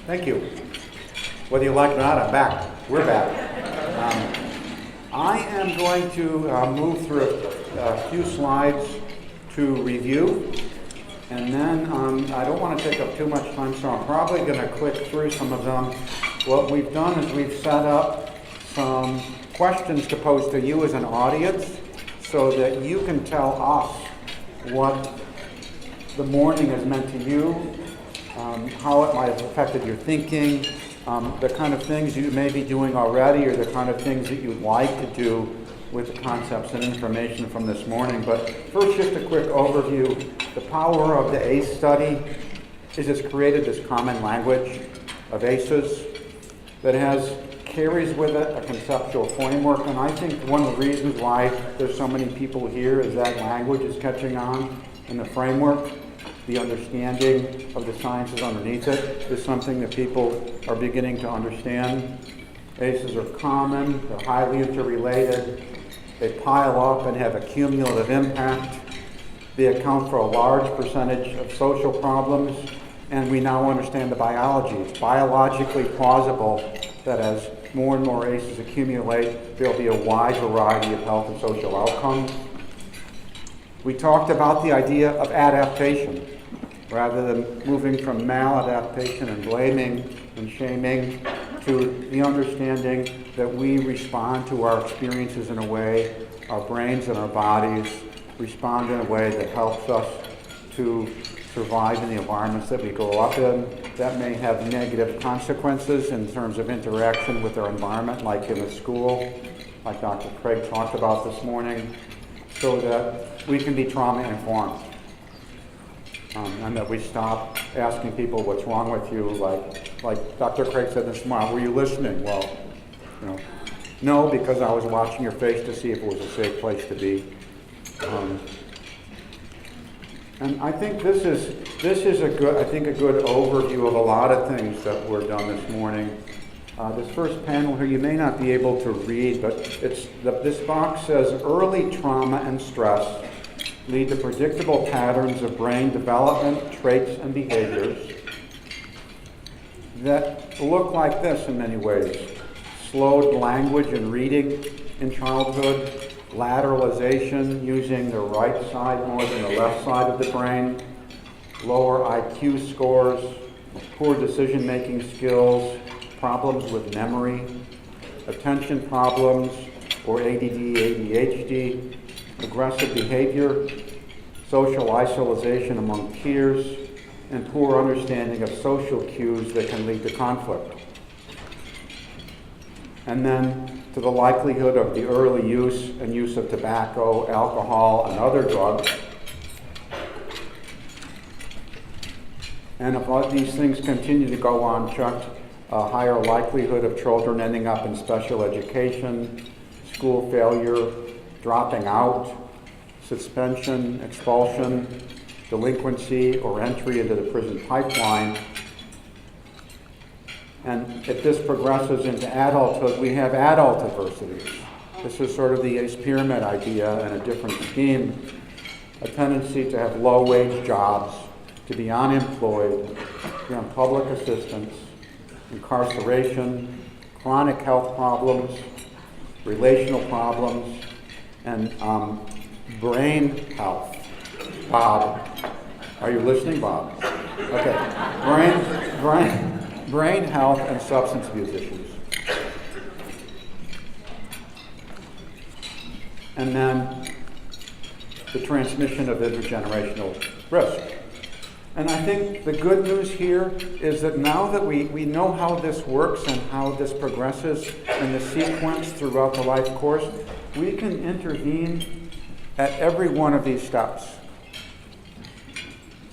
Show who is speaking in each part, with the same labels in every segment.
Speaker 1: Thank you. Whether you like it or not, I'm back. We're back. I am going to move through a few slides to review, and then I don't want to take up too much time, so I'm probably going to click through some of them. What we've done is we've set up some questions to pose to you as an audience so that you can tell us what the morning has meant to you, how it might have affected your thinking, the kind of things you may be doing already, or the kind of things that you'd like to do with the concepts and information from this morning. But first, just a quick overview. The power of the ACE study is it's created this common language of ACEs that carries with it a conceptual framework, and I think one of the reasons why there's so many people here is that language is catching on, and the framework, the understanding of the sciences underneath it, is something that people are beginning to understand. ACEs are common, they're highly interrelated, they pile up and have a cumulative impact. They account for a large percentage of social problems, and we now understand the biology. It's biologically plausible that as more and more ACEs accumulate, there'll be a wide variety of health and social outcomes. We talked about the idea of adaptation, rather than moving from maladaptation and blaming and shaming to the understanding that we respond to our experiences in a way, our brains and our bodies respond in a way that helps us to survive in the environments that we grow up in. That may have negative consequences in terms of interaction with our environment, like in a school, like Dr. Craig talked about this morning, so that we can be trauma informed. And that we stop asking people what's wrong with you, like Dr. Craig said this morning, were you listening? Well, no, because I was watching your face to see if it was a safe place to be. And I think this is a good overview of a lot of things that were done this morning. This first panel here, you may not be able to read, but this box says early trauma and stress lead to predictable patterns of brain development, traits, and behaviors that look like this in many ways. Slowed language and reading in childhood, lateralization, using the right side more than the left side of the brain, lower IQ scores, poor decision-making skills, problems with memory, attention problems, or ADD, ADHD, aggressive behavior, social isolation among peers, and poor understanding of social cues that can lead to conflict. And then to the likelihood of the early use and use of tobacco, alcohol, and other drugs. And if all these things continue to go unchecked, a higher likelihood of children ending up in special education, school failure, dropping out, suspension, expulsion, delinquency, or entry into the prison pipeline. And if this progresses into adulthood, we have adult adversities. This is sort of the ACE pyramid idea in a different scheme. A tendency to have low-wage jobs, to be unemployed, to be on public assistance, incarceration, chronic health problems, relational problems, and brain health. Bob, are you listening, Bob? Okay. Brain health and substance abuse issues. And then the transmission of intergenerational risk. And I think the good news here is that now that we know how this works and how this progresses in the sequence throughout the life course, we can intervene at every one of these steps.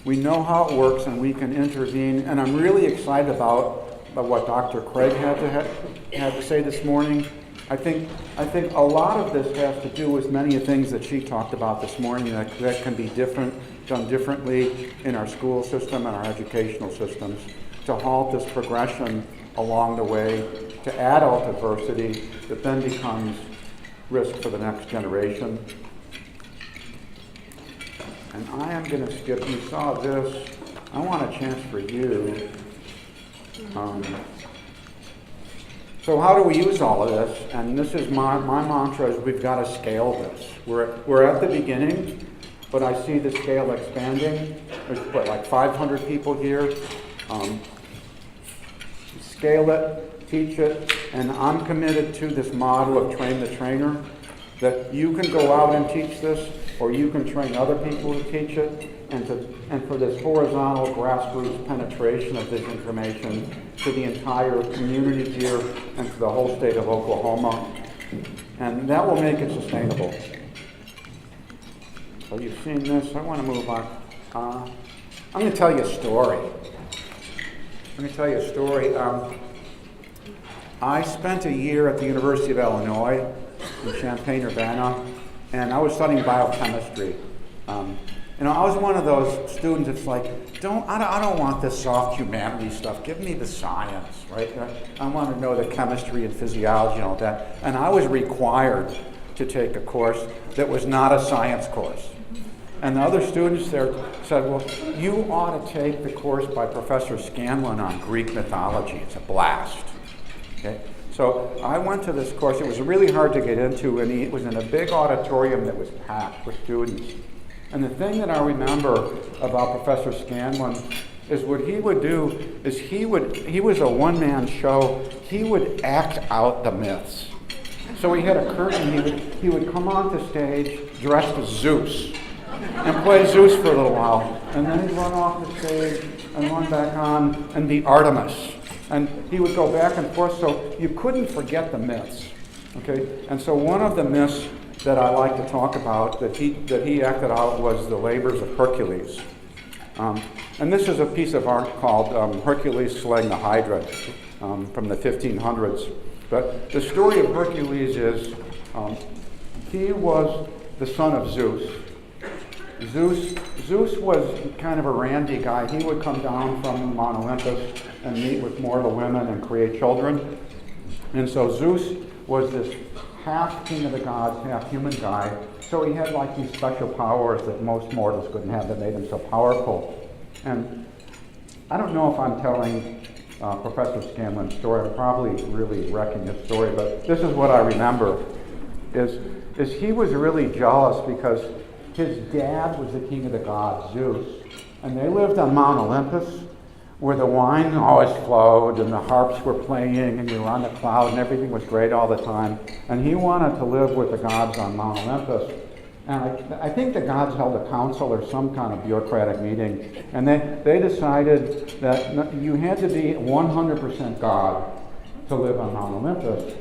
Speaker 1: We know how it works and we can intervene, and I'm really excited about what Dr. Craig had to say this morning. I think a lot of this has to do with many of the things that she talked about this morning that can be done differently in our school system and our educational systems to halt this progression along the way to adult adversity that then becomes risk for the next generation. And I am going to skip, you saw this, I want a chance for you So how do we use all of this? And this is my mantra: is we've got to scale this. We're at the beginning, but I see the scale expanding. There's like 500 people here. Scale it, teach it, and I'm committed to this model of train the trainer, that you can go out and teach this, or you can train other people to teach it, and for this horizontal grassroots penetration of this information to the entire community here and to the whole state of Oklahoma. And that will make it sustainable. So you've seen this. I want to move on. I'm going to tell you a story. Let me tell you a story. I spent a year at the University of Illinois in Champaign-Urbana, and I was studying biochemistry. I was one of those students that's like, I don't want this soft humanity stuff. Give me the science, right? I want to know the chemistry and physiology and all that. And I was required to take a course that was not a science course. And the other students there said, well, you ought to take the course by Professor Scanlon on Greek mythology. It's a blast. Okay? So I went to this course. It was really hard to get into, and it was in a big auditorium that was packed with students. And the thing that I remember about Professor Scanlon is what he would do is he was a one-man show. He would act out the myths. So he had a curtain. He would come onto stage dressed as Zeus and play Zeus for a little while. And then he'd run off the stage and run back on and be Artemis. And he would go back and forth, so you couldn't forget the myths. Okay? And so one of the myths that I like to talk about that he acted out was the labors of Hercules. And this is a piece of art called Hercules Slaying the Hydra from the 1500s. But the story of Hercules is he was the son of Zeus. Zeus was kind of a randy guy. He would come down from Mount Olympus and meet with mortal women and create children. And so Zeus was this half king of the gods, half human guy. So he had like these special powers that most mortals couldn't have that made him so powerful. And I don't know if I'm telling Professor Scanlon's story. I'm probably really wrecking his story, but this is what I remember, is he was really jealous because his dad was the king of the gods, Zeus, and they lived on Mount Olympus, where the wine always flowed and the harps were playing and you were on the cloud and everything was great all the time. And he wanted to live with the gods on Mount Olympus. And I think the gods held a council or some kind of bureaucratic meeting, and they decided that you had to be 100% God to live on Mount Olympus.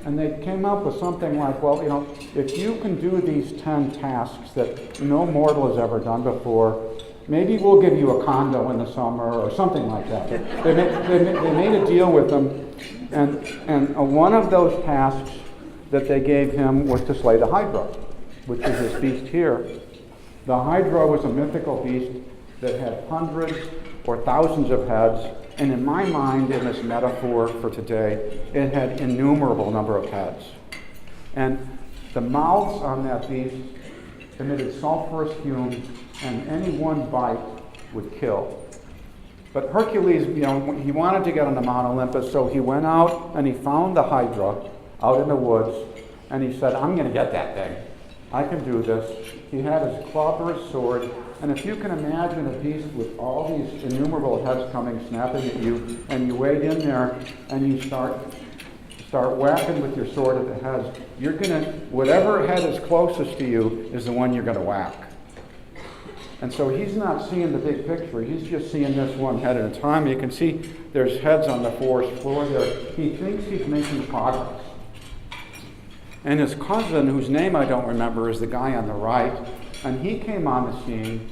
Speaker 1: And they came up with something like, well, if you can do these 10 tasks that no mortal has ever done before, maybe we'll give you a condo in the summer or something like that. They made a deal with them, and one of those tasks that they gave him was to slay the Hydra, which is this beast here. The Hydra was a mythical beast that had hundreds or thousands of heads, and in my mind, in this metaphor for today, it had innumerable number of heads. And the mouths on that beast emitted sulfurous fumes, and any one bite would kill. But Hercules, he wanted to get on the Mount Olympus, so he went out and he found the Hydra out in the woods, and he said, I'm going to get that thing. I can do this. He had his club or his sword, and if you can imagine a beast with all these innumerable heads coming, snapping at you, and you wade in there and you start whacking with your sword at the heads, you're going to, whatever head is closest to you is the one you're going to whack. And so he's not seeing the big picture. He's just seeing this one head at a time. You can see there's heads on the forest floor there. He thinks he's making progress. And his cousin, whose name I don't remember, is the guy on the right. And he came on the scene,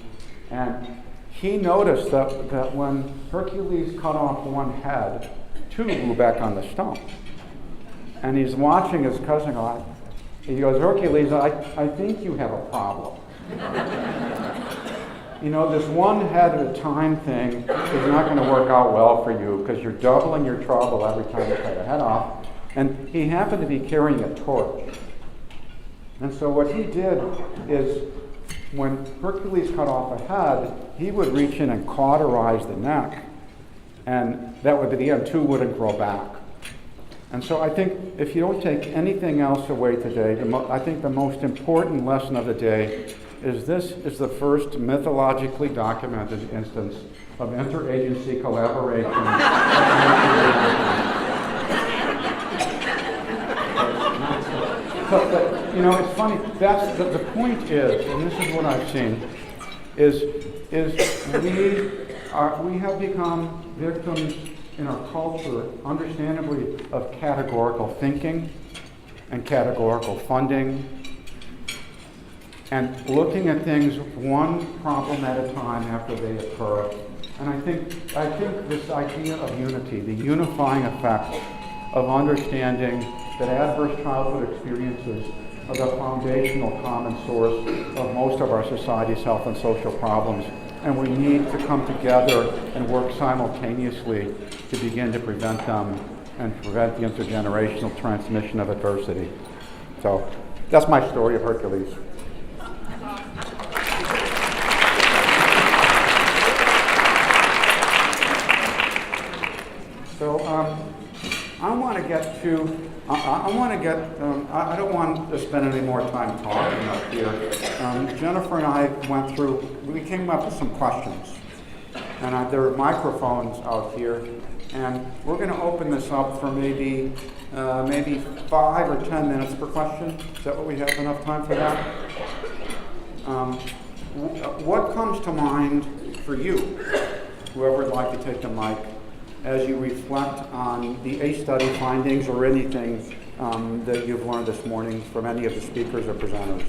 Speaker 1: and he noticed that when Hercules cut off one head, two grew back on the stump. And he's watching his cousin go, he goes, Hercules, I think you have a problem. This one head at a time thing is not going to work out well for you because you're doubling your trouble every time you cut a head off. And he happened to be carrying a torch. And so what he did is when Hercules cut off a head, he would reach in and cauterize the neck and that would be the end. 2 wouldn't grow back. And so I think if you don't take anything else away today, I think the most important lesson of the day is this is the first mythologically documented instance of interagency collaboration. But you know, it's funny, that's the point is, and this is what I've seen, is we have become victims in our culture, understandably, of categorical thinking and categorical funding, and looking at things one problem at a time after they occur. And I think this idea of unity, the unifying effect of understanding that adverse childhood experiences are the foundational common source of most of our society's health and social problems. And we need to come together and work simultaneously to begin to prevent them and prevent the intergenerational transmission of adversity. So that's my story of Hercules. So I want to get to, I don't want to spend any more time talking up here. Jennifer and I we came up with some questions. And there are microphones out here. And we're going to open this up for maybe 5 or 10 minutes per question. Is that what we have enough time for that? What comes to mind for you, whoever would like to take the mic, as you reflect on the ACE study findings or anything that you've learned this morning from any of the speakers or presenters?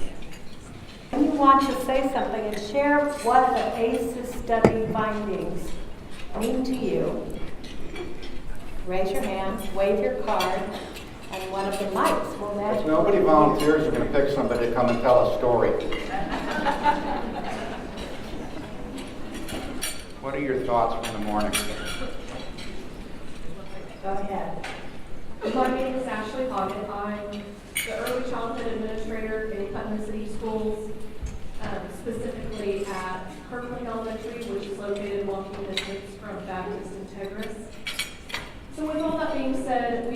Speaker 2: If you want to say something and share what the ACE study findings mean to you, raise your hand, wave your card, and one of the mics will match.
Speaker 1: If nobody volunteers, we're going to pick somebody to come and tell a story. What are your thoughts from the morning?
Speaker 2: Go ahead.
Speaker 3: My name is Ashley Hoggett. I'm the early childhood administrator in Putnam City Schools, specifically at Kirkland Elementary, which is located walking distance from Baptist Integris. So with all that being said,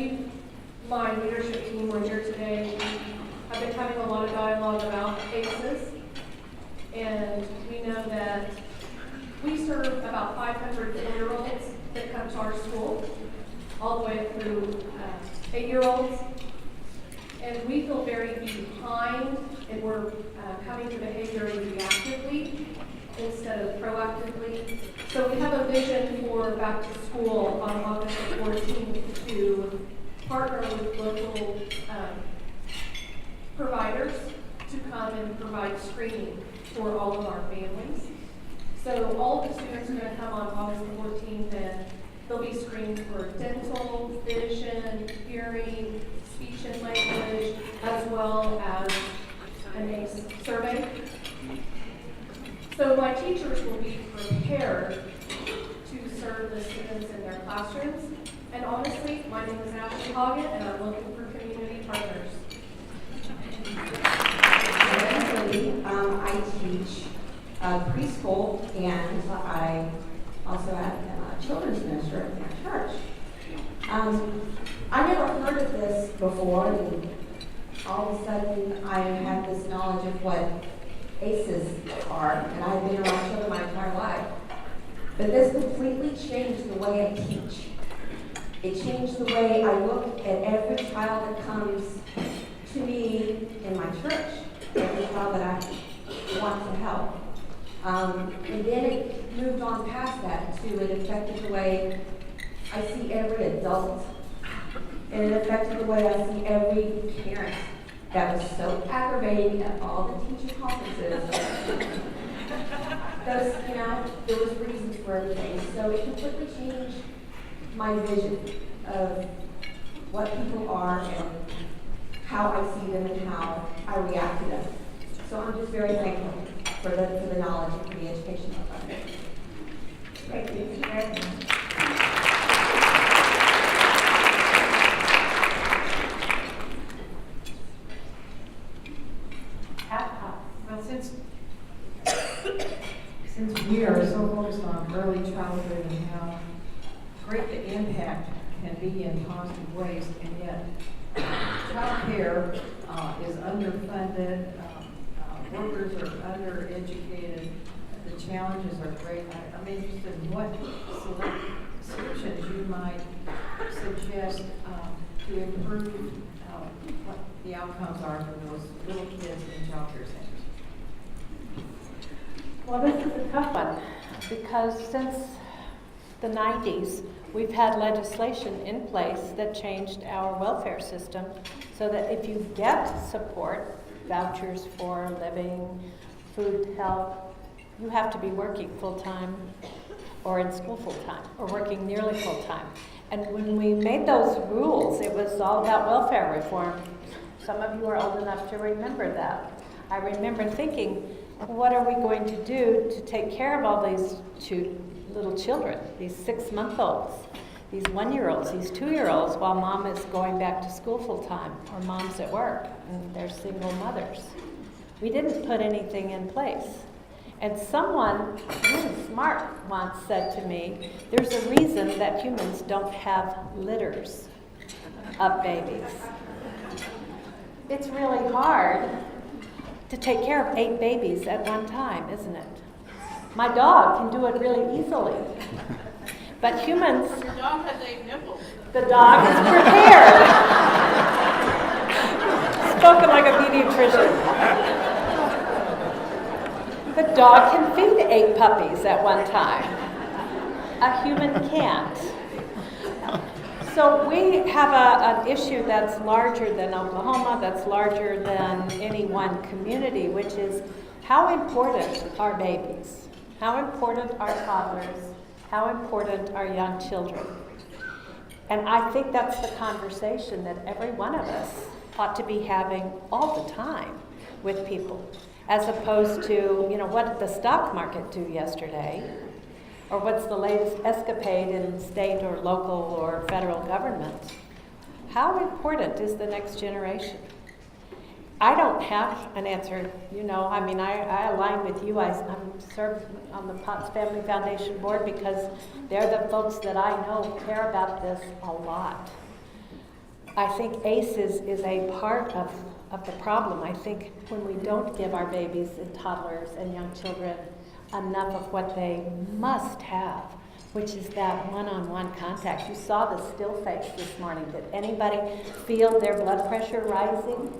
Speaker 3: my leadership team, we're here today. I've been having a lot of dialogue about ACEs, and we know that we serve about 500 4-year-olds that come to our school, all the way up through 8-year-olds. And we feel very behind, and we're coming to behavior reactively instead of proactively. So we have a vision for back to school on August 14th to partner with local providers to come and provide screening for all of our families. So all of the students are going to come on August 14th, and they'll be screened for dental, vision, hearing, speech and language, as well as an ACE survey. So my teachers will be prepared to serve the students in their classrooms. And honestly, my name is Ashley Hoggett, and I'm looking for community partners.
Speaker 4: I teach preschool, and I also am a children's minister at my church. I never heard of this before, and all of a sudden I have this knowledge of what ACEs are, and I've been around children my entire life. But this completely changed the way I teach. It changed the way I look at every child that comes to me in my church, every child that I want to help. And then it moved on past that to it affected the way I see every adult. And it affected the way I see every parent. That was so aggravating at all the teacher conferences. There was reasons for everything. So it completely changed my vision of what people are and how I see them and how I react to them. So I'm just very thankful for the knowledge and for the education of it.
Speaker 2: Thank you.
Speaker 5: Well, since we are so focused on early childhood and how
Speaker 6: great the impact can be in positive ways, and yet child care is underfunded, workers are undereducated, the challenges are great. I'm interested in what solutions you might suggest to improve what the outcomes are for those little kids in child care centers.
Speaker 2: Well, this is a tough one because since the 90s, we've had legislation in place that changed our welfare system so that if you get support, vouchers for living, food, health, you have to be working full-time or in school full-time or working nearly full-time. And when we made those rules, it was all about welfare reform. Some of you are old enough to remember that. I remember thinking, what are we going to do to take care of all these two little children, these 6-month-olds, these 1-year-olds, these 2-year-olds, while mom is going back to school full-time or mom's at work and they're single mothers. We didn't put anything in place. And someone really smart once said to me, there's a reason that humans don't have litters of babies. It's really hard to take care of 8 babies at one time, isn't it? My dog can do it really easily. But humans...
Speaker 5: Your dog has 8 nipples.
Speaker 2: The dog is prepared. Spoken like a pediatrician. The dog can feed 8 puppies at one time. A human can't. So we have an issue that's larger than Oklahoma, that's larger than any one community, which is how important are babies? How important are toddlers? How important are young children? And I think that's the conversation that every one of us ought to be having all the time with people, as opposed to, what did the stock market do yesterday? Or what's the latest escapade in state or local or federal government? How important is the next generation? I don't have an answer. I align with you. I'm served on the Potts Family Foundation board because they're the folks that I know care about this a lot. I think ACEs is a part of the problem. I think when we don't give our babies and toddlers and young children enough of what they must have, which is that one-on-one contact. You saw the still face this morning. Did anybody feel their blood pressure rising?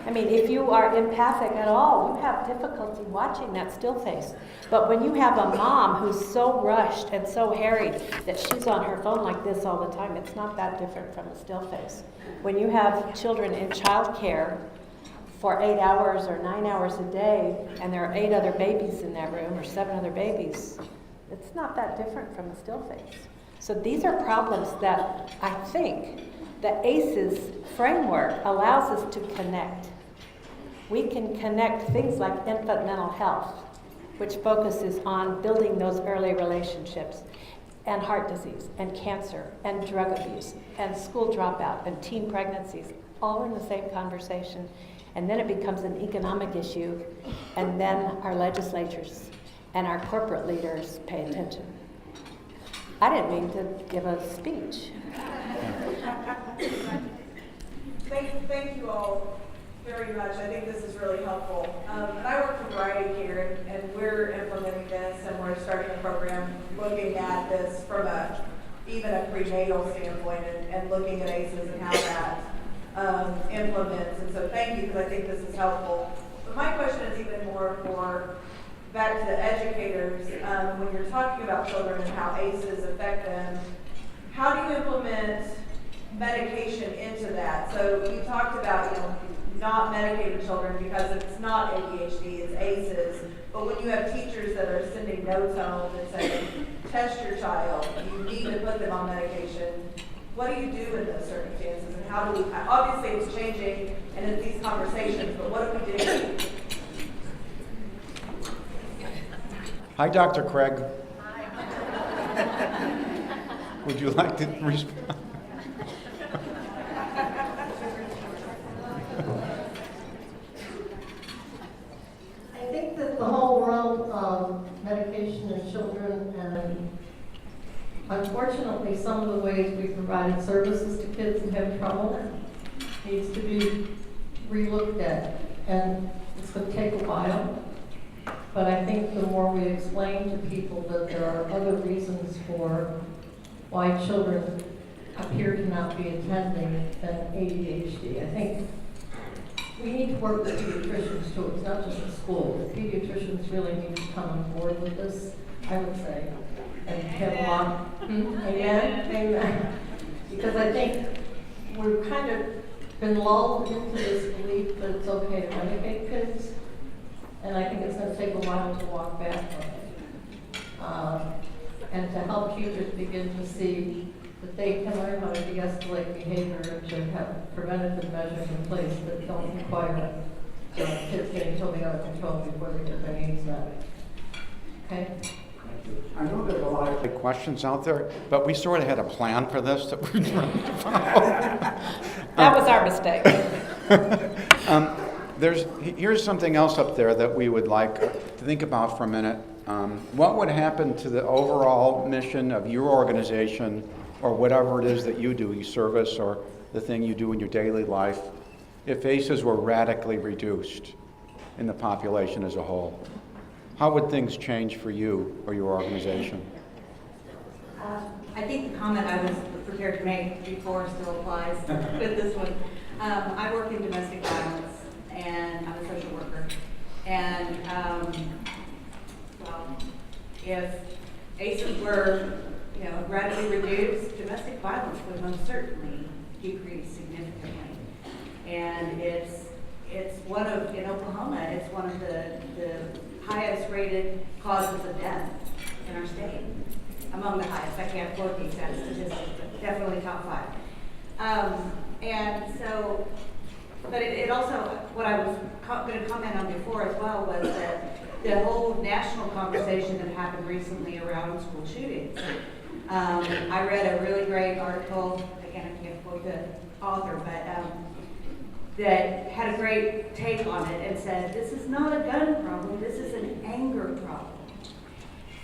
Speaker 2: I mean, if you are empathic at all, you have difficulty watching that still face. But when you have a mom who's so rushed and so harried that she's on her phone like this all the time, it's not that different from a still face. When you have children in child care for 8 hours or 9 hours a day, and there are 8 other babies in that room or 7 other babies, it's not that different from a still face. So these are problems that I think the ACEs framework allows us to connect. We can connect things like infant mental health, which focuses on building those early relationships, and heart disease, and cancer, and drug abuse, and school dropout, and teen pregnancies, all in the same conversation. And then it becomes an economic issue, and then our legislatures and our corporate leaders pay attention. I didn't mean to give a speech.
Speaker 7: Thank you all very much. I think this is really helpful. And I work for Variety Care, and we're implementing this, and we're starting a program looking at this from even a prenatal standpoint, and looking at ACEs and how that implements. And so thank you, because I think this is helpful. But my question is even more for back to the educators. When you're talking about children and how ACEs affect them, how do you implement medication into that? So you talked about, not medicated children because it's not ADHD, it's ACEs. But when you have teachers that are sending notes home and saying, test your child, you need to put them on medication, what do you do in those circumstances? And how do we, obviously it's changing and it's these conversations, but what do we do?
Speaker 1: Hi, Dr. Craig. Would you like to respond?
Speaker 8: I think that the whole world of medication in children and
Speaker 6: Unfortunately, some of the ways we provided services to kids who have trouble needs to be relooked at, and it's going to take a while. But I think the more we explain to people that there are other reasons for why children appear to not be attending than ADHD, I think we need to work with pediatricians too. It's not just the school. The pediatricians really need to come on board with this, I would say, and have a lot. Amen. Amen. Because I think we've kind of been lulled into this belief that it's okay to medicate kids, and I think it's going to take a while to walk back from it. And to help teachers begin to see that they can learn how to de-escalate behavior and to have preventative measures in place that don't require kids getting totally out of control before they get their needs met. Okay?
Speaker 1: I know there's a lot of big questions out there, but we sort of had a plan for this that we're trying to follow.
Speaker 2: That was our mistake.
Speaker 1: Here's something else up there that we would like to think about for a minute. What would happen to the overall mission of your organization, or whatever it is that you do, you service, or the thing you do in your daily life, if ACEs were radically reduced in the population as a whole? How would things change for you or your organization?
Speaker 4: I think the comment I was prepared to make before still applies with this one. I work in domestic violence, and I'm a social worker. And well, if ACEs were, gradually reduced, domestic violence would most certainly decrease significantly. And it's one of, in Oklahoma, it's one of the highest rated causes of death in our state. Among the highest. I can't quote the exact statistics, but definitely top 5. And so, but it also, what I was going to comment on before as well was that the whole national conversation that happened recently around school shootings. I read a really great article, again, I can't quote the author, but that had a great take on it and said, this is not a gun problem, this is an anger problem.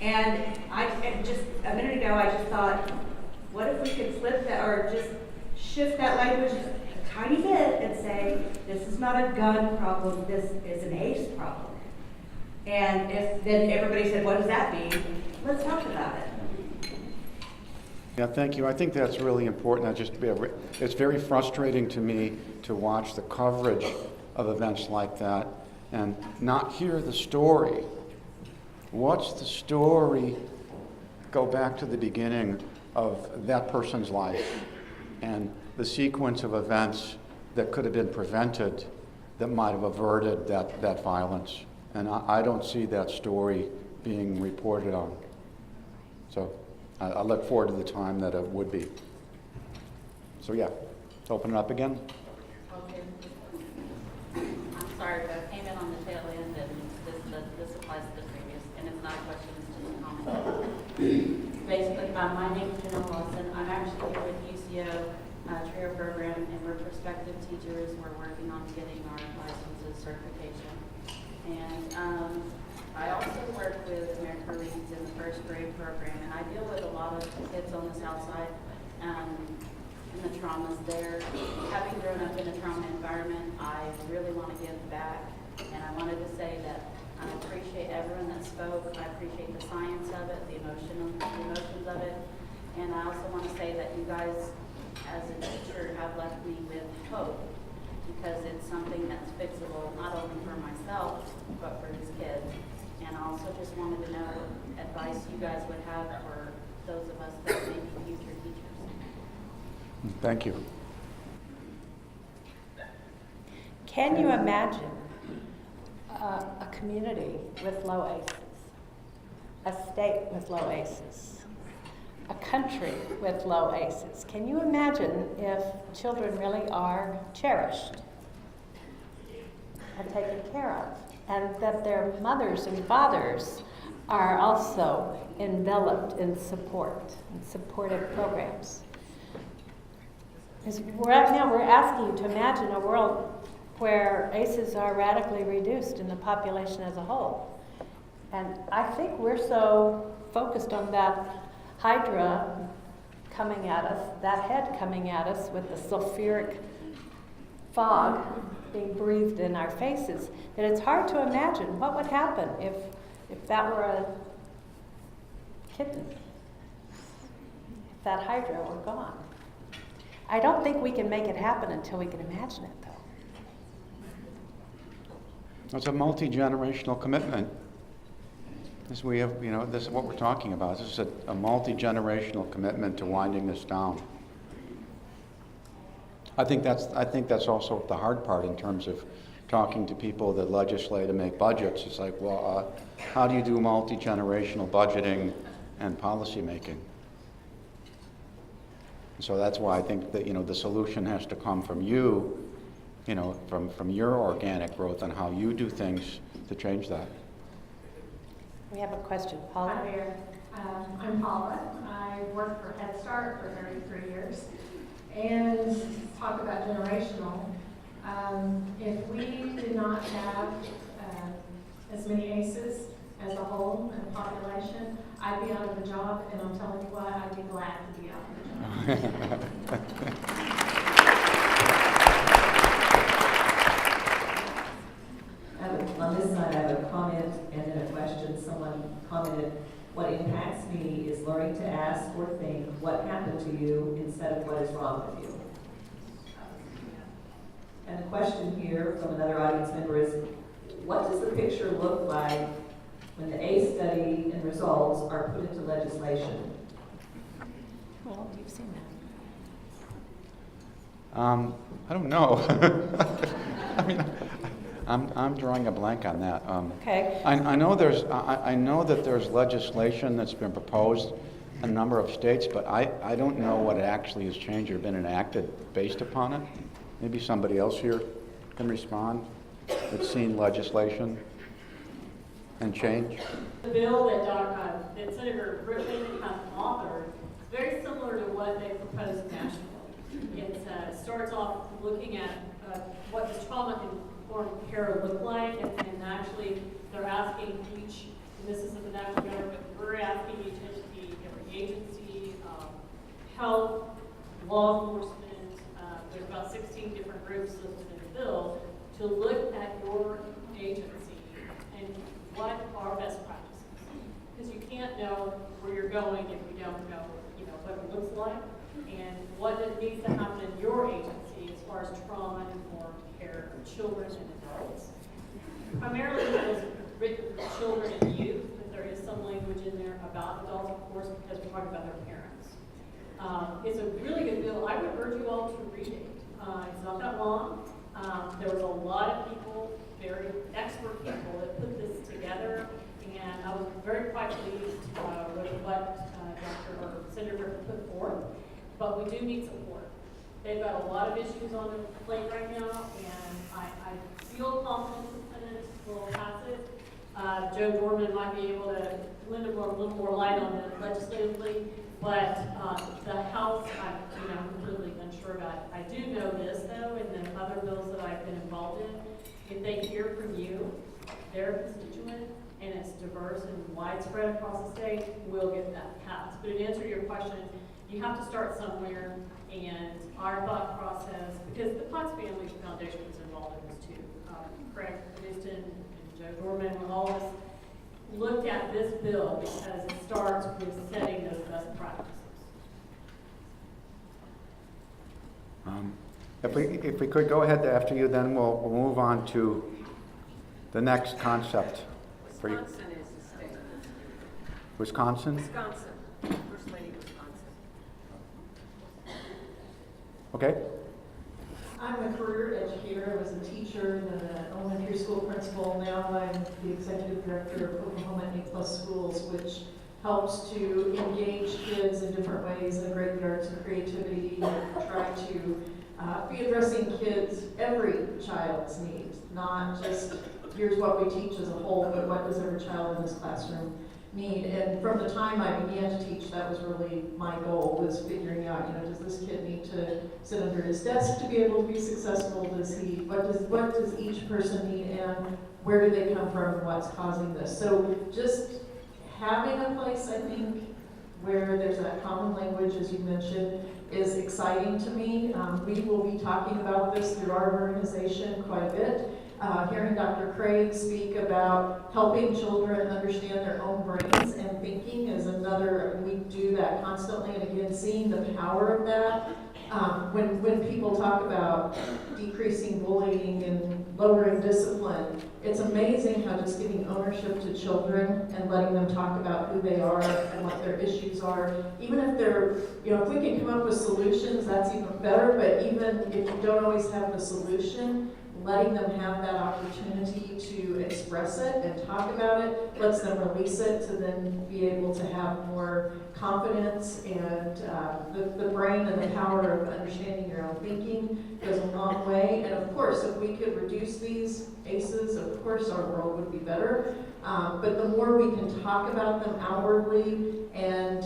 Speaker 4: And just a minute ago, I just thought, what if we could flip that, or just shift that language a tiny bit and say, this is not a gun problem, this is an ACE problem. And if then everybody said, what does that mean? Let's talk about it.
Speaker 1: Yeah, thank you. I think that's really important. It's very frustrating to me to watch the coverage of events like that and not hear the story. What's the story? Go back to the beginning of that person's life and the sequence of events that could have been prevented that might have averted that violence. And I don't see that story being reported on. So I look forward to the time that it would be. So yeah, let's open it up again.
Speaker 9: Okay. I'm sorry, but I came in on the tail end, and this applies to the previous, and it's not a question, it's just a comment. Basically, my name is Jenna Wilson. I'm actually here with UCO TRIO program, and we're prospective teachers. We're working on getting our licenses certification. And I also work with American Leagues in the first grade program, and I deal with a lot of kids on the south side and the traumas there. Having grown up in a trauma environment, I really want to give back, and I wanted to say that I appreciate everyone that spoke. I appreciate the science of it, the emotions of it, and I also want to say that you guys, as a teacher, have left me with hope, because it's something that's fixable, not only for myself, but for these kids. And I also just wanted to know advice you guys would have for those of us that may be future teachers.
Speaker 1: Thank you.
Speaker 2: Can you imagine a community with low ACEs, a state with low ACEs, a country with low ACEs? Can you imagine if children really are cherished and taken care of, and that their mothers and fathers are also enveloped in support and supportive programs? Because right now we're asking you to imagine a world where ACEs are radically reduced in the population as a whole. And I think we're so focused on that hydra coming at us, that head coming at us with the sulfuric fog being breathed in our faces, that it's hard to imagine what would happen if that were a kitten, if that hydra were gone. I don't think we can make it happen until we can imagine it, though.
Speaker 1: It's a multi-generational commitment. This is what we're talking about. This is a multi-generational commitment to winding this down. I think that's also the hard part in terms of talking to people that legislate and make budgets. It's like, well, how do you do multi-generational budgeting and policy making? So that's why I think that the solution has to come from you, from your organic growth and how you do things to change that.
Speaker 2: We have a question, Paula.
Speaker 5: Hi there. I'm Paula. I worked for Head Start for 33 years. And talk about generational. If we did not have as many ACEs as a whole in the population, I'd be out of a job, and I'm telling you what, I'd be glad to be out of a job.
Speaker 10: On this side, I have a comment and then a question. Someone commented, what impacts me is learning to ask or think what happened to you instead of what is wrong with you. And the question here from another audience member is, what does the picture look like when the ACE study and results are put into legislation?
Speaker 2: Well, you've seen that.
Speaker 1: I don't know. I mean, I'm drawing a blank on that.
Speaker 2: Okay.
Speaker 1: I know that there's legislation that's been proposed in a number of states, but I don't know what actually has changed or been enacted based upon it. Maybe somebody else here can respond that's seen legislation and change.
Speaker 11: The bill that Senator Griffin has authored is very similar to what they proposed nationally. It starts off looking at what does trauma-informed care look like, and actually they're asking each, and this is in the national government, we're asking each entity, every agency, health, law enforcement, there's about 16 different groups listed in the bill, to look at your agency and what are best practices. Because you can't know where you're going if you don't know, what it looks like and what it needs to happen in your agency as far as trauma-informed care of children and adults. Primarily it was written for children and youth, but there is some language in there about adults, of course, because we're talking about their parents. It's a really good bill. I would urge you all to read it. It's not that long. There was a lot of people, very expert people, that put this together, and I was very quite pleased with what Senator put forth. But we do need support. They've got a lot of issues on their plate right now, and I feel confident the Senate will pass it. Joe Dorman might be able to lend a little more light on it legislatively, but the House, I'm completely unsure about. I do know this, though, in the other bills that I've been involved in, if they hear from you, their constituent, and it's diverse and widespread across the state, we'll get that passed. But in answer to your question, you have to start somewhere, and our thought process, because the Potts Family Foundation is involved in this too. Craig Houston and Joe Dorman and all of us looked at this bill because it starts with setting those best practices.
Speaker 1: If we could go ahead after you, then we'll move on to the next concept.
Speaker 12: Wisconsin is the state.
Speaker 1: Wisconsin?
Speaker 12: Wisconsin. First Lady Wisconsin.
Speaker 1: Okay.
Speaker 13: I'm a career educator. I was a teacher, then an elementary school principal. Now I'm the executive director of Oklahoma A+ Schools, which helps to engage kids in different ways in the great arts and creativity, and try to be addressing kids, every child's needs, not just here's what we teach as a whole, but what does every child in this classroom need. And from the time I began to teach, that was really my goal, was figuring out, does this kid need to sit under his desk to be able to be successful? What does each person need, and where do they come from, and what's causing this? So just having a place, I think, where there's that common language, as you mentioned, is exciting to me. We will be talking about this through our organization quite a bit. Hearing Dr. Craig speak about helping children understand their own brains and thinking is another, we do that constantly, and again, seeing the power of that. When people talk about decreasing bullying and lowering discipline, it's amazing how just giving ownership to children and letting them talk about who they are and what their issues are, even if they're, if we can come up with solutions, that's even better, but even if you don't always have the solution, letting them have that opportunity to express it and talk about it, lets them release it to then be able to have more confidence, and the brain and the power of understanding your own thinking goes a long way. And of course, if we could reduce these ACEs, of course our world would be better. But the more we can talk about them outwardly and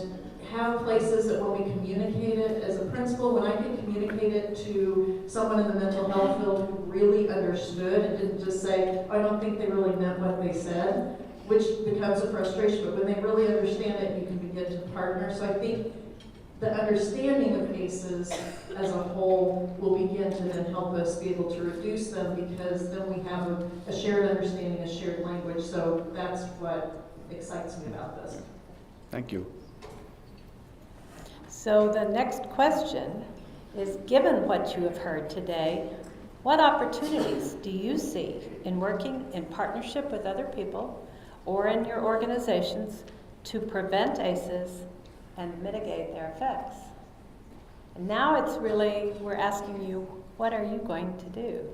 Speaker 13: have places that when we communicate it as a principal, when I can communicate it to someone in the mental health field who really understood and didn't just say, I don't think they really meant what they said, which becomes a frustration, but when they really understand it, you can begin to partner. So I think the understanding of ACEs as a whole will begin to then help us be able to reduce them, because then we have a shared understanding, a shared language. So that's what excites me about this.
Speaker 1: Thank you.
Speaker 2: So the next question is, given what you have heard today, what opportunities do you see in working in partnership with other people or in your organizations to prevent ACEs and mitigate their effects? And now it's really, we're asking you, what are you going to do?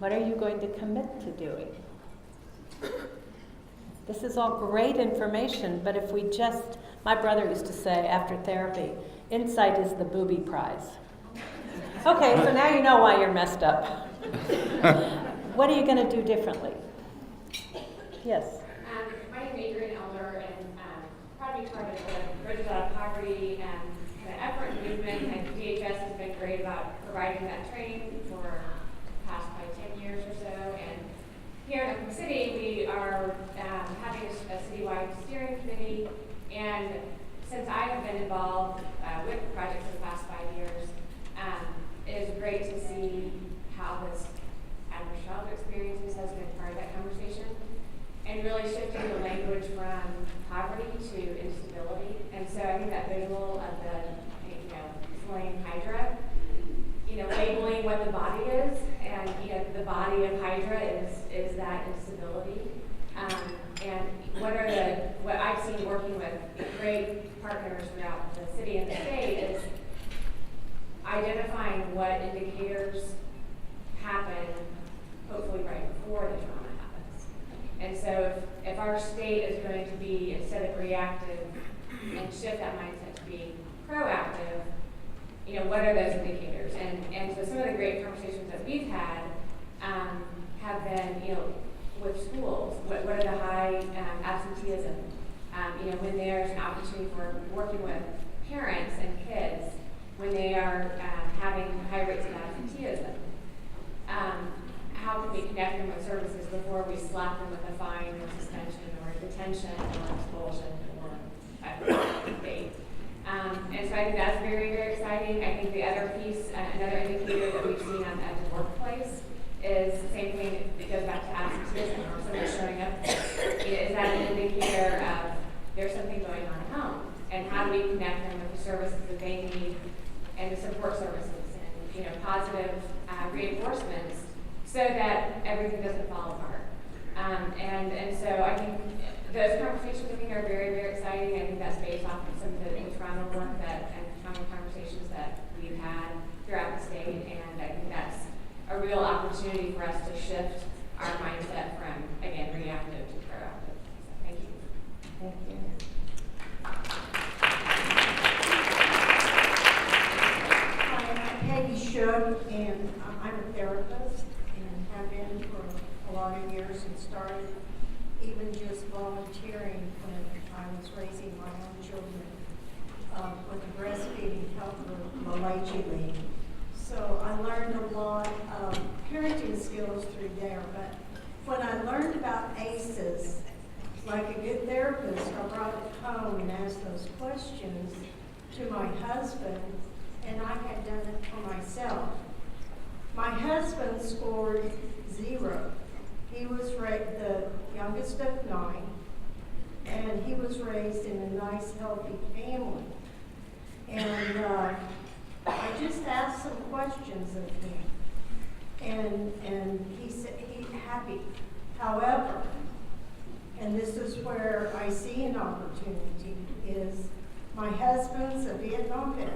Speaker 2: What are you going to commit to doing? This is all great information, but if we just, my brother used to say after therapy, insight is the booby prize. Okay, so now you know why you're messed up. What are you going to do differently? Yes?
Speaker 3: My name is Adrian Elder, and proud to be part of the Bridges Out of Poverty and kind of effort and movement. And DHS has been great about providing that training for the past probably 10 years or so. And here in Oklahoma City, we are having a citywide steering committee. And since I have been involved with the project for the past 5 years, it is great to see how this adverse childhood experiences has been part of that conversation, and really shifting the language from poverty to instability. And so I think that visual of the, slaying Hydra, labeling what the body is, and the body of Hydra is that instability. And what I've seen working with great partners throughout the city and the state is identifying what indicators happen, hopefully right before the trauma happens. And so if our state is going to be, instead of reactive, and shift that mindset to be proactive, what are those indicators? And so some of the great conversations that we've had have been, with schools. What are the high absenteeism? When there's an opportunity for working with parents and kids, when they are having high rates of absenteeism. How can we connect them with services before we slap them with a fine or suspension or detention or expulsion or date? And so I think that's very, very exciting. I think the other piece, another indicator that we've seen at the workplace is the same thing that goes back to absenteeism or somebody showing up. Is that an indicator of there's something going on at home? And how do we connect them with the services that they need and the support services and positive reinforcements so that everything doesn't fall apart. And so I think those conversations are very, very exciting. I think that's based off of some of the trauma work and trauma conversations that we've had throughout the state, and I think that's a real opportunity for us to shift our mindset from, again, reactive to proactive. So thank you.
Speaker 2: Thank you.
Speaker 8: Hi, I'm Peggy Shook, and I'm a therapist and have been for a lot of years, and started even just volunteering when I was raising my own children with the breastfeeding helper Malachi League. So I learned a lot of parenting skills through there, but when I learned about ACEs, Like a good therapist, I brought it home and asked those questions to my husband, and I had done it for myself. My husband scored 0. He was the youngest of 9, and he was raised in a nice, healthy family. And I just asked some questions of him, and he said he's happy. However, and this is where I see an opportunity, is my husband's a Vietnam vet.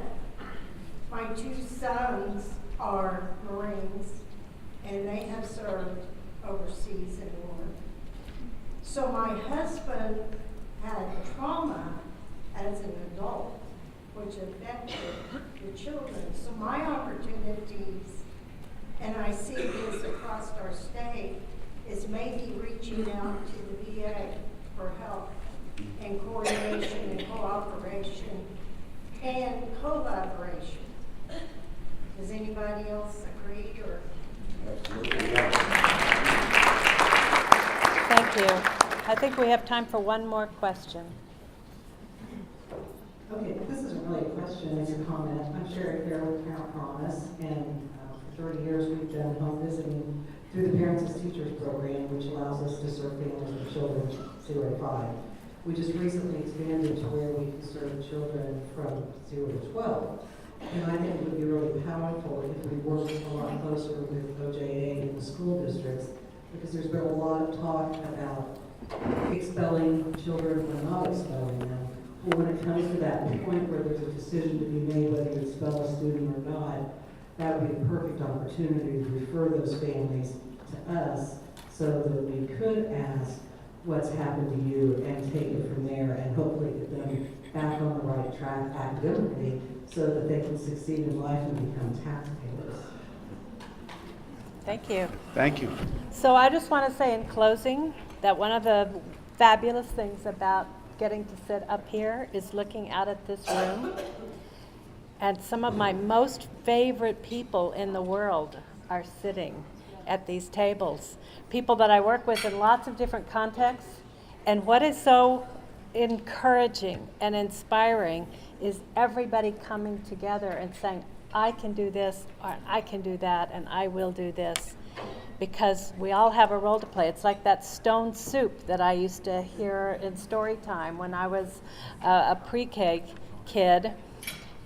Speaker 8: My 2 sons are Marines, and they have served overseas in war. So my husband had trauma as an adult, which affected the children. So my opportunities, and I see this across our state, is maybe reaching out to the VA for help and coordination and cooperation and collaboration. Does anybody else agree or?
Speaker 1: Absolutely.
Speaker 2: Thank you. I think we have time for one more question.
Speaker 6: Okay, this isn't really a question, it's a comment. I'm Sherry Fair with Parent Promise, and for 30 years we've done home visiting through the Parents as Teachers program, which allows us to serve families with children 0 to 5. We just recently expanded to where we can serve children from 0 to 12. And I think it would be really powerful if we worked a lot closer with OJA and the school districts, because there's been a lot of talk about expelling children or not expelling them. But when it comes to that point where there's a decision to be made whether you expel a student or not, that would be the perfect opportunity to refer those families to us so that we could ask what's happened to you and take it from there and hopefully get them back on the right track academically so that they can succeed in life and become taxpayers.
Speaker 2: Thank you.
Speaker 1: Thank you.
Speaker 2: So I just want to say in closing that one of the fabulous things about getting to sit up here is looking out at this room. And some of my most favorite people in the world are sitting at these tables. People that I work with in lots of different contexts. And what is so encouraging and inspiring is everybody coming together and saying, I can do this, or I can do that, and I will do this. Because we all have a role to play. It's like that stone soup that I used to hear in story time when I was a pre-K kid.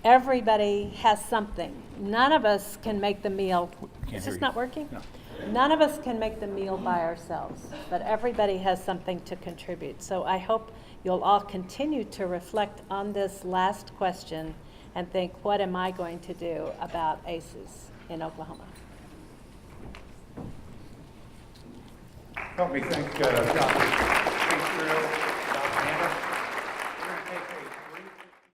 Speaker 2: Everybody has something. None of us can make the meal. Is this not working?
Speaker 1: No.
Speaker 2: None of us can make the meal by ourselves, but everybody has something to contribute. So I hope you'll all continue to reflect on this last question and think, what am I going to do about ACEs in Oklahoma?
Speaker 1: Help me thank Dr.